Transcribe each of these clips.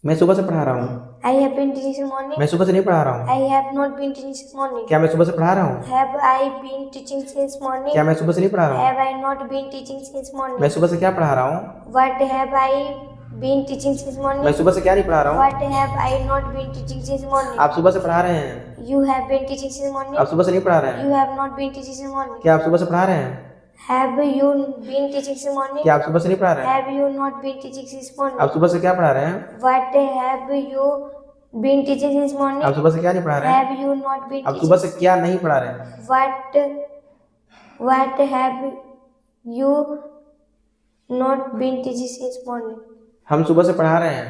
मैं सुबह से पढ़ा रहा हूँ। I have been teaching since morning. मैं सुबह से नहीं पढ़ा रहा हूँ। I have not been teaching since morning. क्या मैं सुबह से पढ़ा रहा हूँ? Have I been teaching since morning? क्या मैं सुबह से नहीं पढ़ा रहा हूँ? Have I not been teaching since morning? मैं सुबह से क्या पढ़ा रहा हूँ? What have I been teaching since morning? मैं सुबह से क्या नहीं पढ़ा रहा हूँ? What have I not been teaching since morning? आप सुबह से पढ़ा रहे हैं। You have been teaching since morning. आप सुबह से नहीं पढ़ा रहे हैं। You have not been teaching since morning. क्या आप सुबह से पढ़ा रहे हैं? Have you been teaching since morning? क्या आप सुबह से नहीं पढ़ा रहे हैं? Have you not been teaching since morning? आप सुबह से क्या पढ़ा रहे हैं? What have you been teaching since morning? आप सुबह से क्या नहीं पढ़ा रहे हैं? Have you not been आप teaching? सुबह से क्या नहीं पढ़ा रहे हैं? What have you not been teaching since morning? हम सुबह से पढ़ा रहे हैं।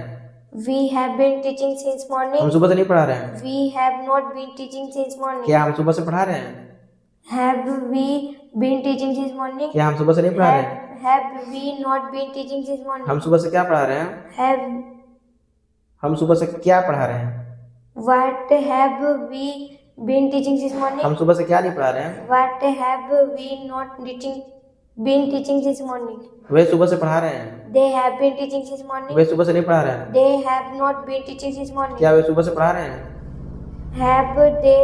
We have been teaching since हम morning. सुबह से नहीं पढ़ा रहे हैं। We have not been teaching since morning. क्या हम सुबह से पढ़ा रहे हैं? Have we been teaching since morning? क्या हम सुबह से नहीं पढ़ा रहे हैं? Have we not been teaching since morning? हम सुबह से क्या पढ़ा रहे हैं? Have हम सुबह से क्या पढ़ा रहे हैं? What have we been teaching since morning? हम सुबह से क्या नहीं पढ़ा रहे हैं? What have we not been teaching since morning? वे सुबह से पढ़ा रहे हैं। They have been teaching since morning. वे सुबह से नहीं पढ़ा रहे हैं। They have not been teaching since morning. क्या वे सुबह से पढ़ा रहे हैं? Have they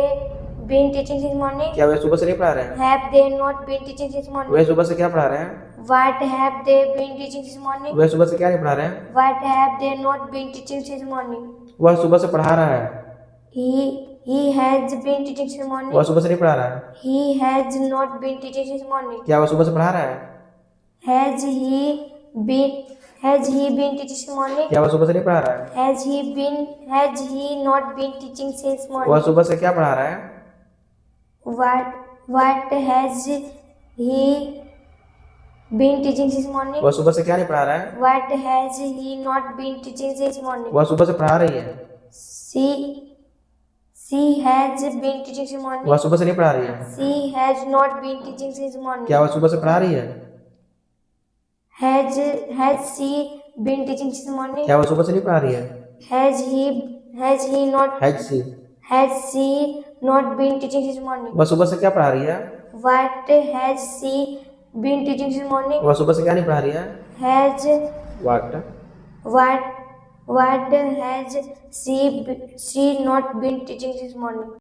been teaching since morning? क्या वे सुबह से नहीं पढ़ा रहे हैं? Have they not been teaching since morning? वे सुबह से क्या पढ़ा रहे हैं? What have they been teaching since morning? वे सुबह से क्या नहीं पढ़ा रहे हैं? What have they not been teaching since morning? वह सुबह से पढ़ा रहा है। He has been teaching since morning. वह सुबह से नहीं पढ़ा रहा है। He has not been teaching since morning. क्या वह सुबह से पढ़ा रहा है? Has he been teaching since morning? क्या वह सुबह से नहीं पढ़ा रहा है? Has he not been teaching since वह morning? सुबह से क्या पढ़ा रहा है? What has he been teaching since morning? वह सुबह से क्या नहीं पढ़ा रहा है? What has he not been teaching since morning? वह सुबह से पढ़ा रही है। She has been teaching since morning. वह सुबह से नहीं पढ़ा रही है। She has not been teaching since morning. क्या वह सुबह से पढ़ा रही है? Has she been teaching since morning? क्या वह सुबह से नहीं पढ़ा रही है? Has she not been teaching since morning? वह सुबह से क्या पढ़ा रही है? What has she been teaching since morning? वह सुबह से क्या नहीं पढ़ा रही है? Has What? what has she not been teaching since morning?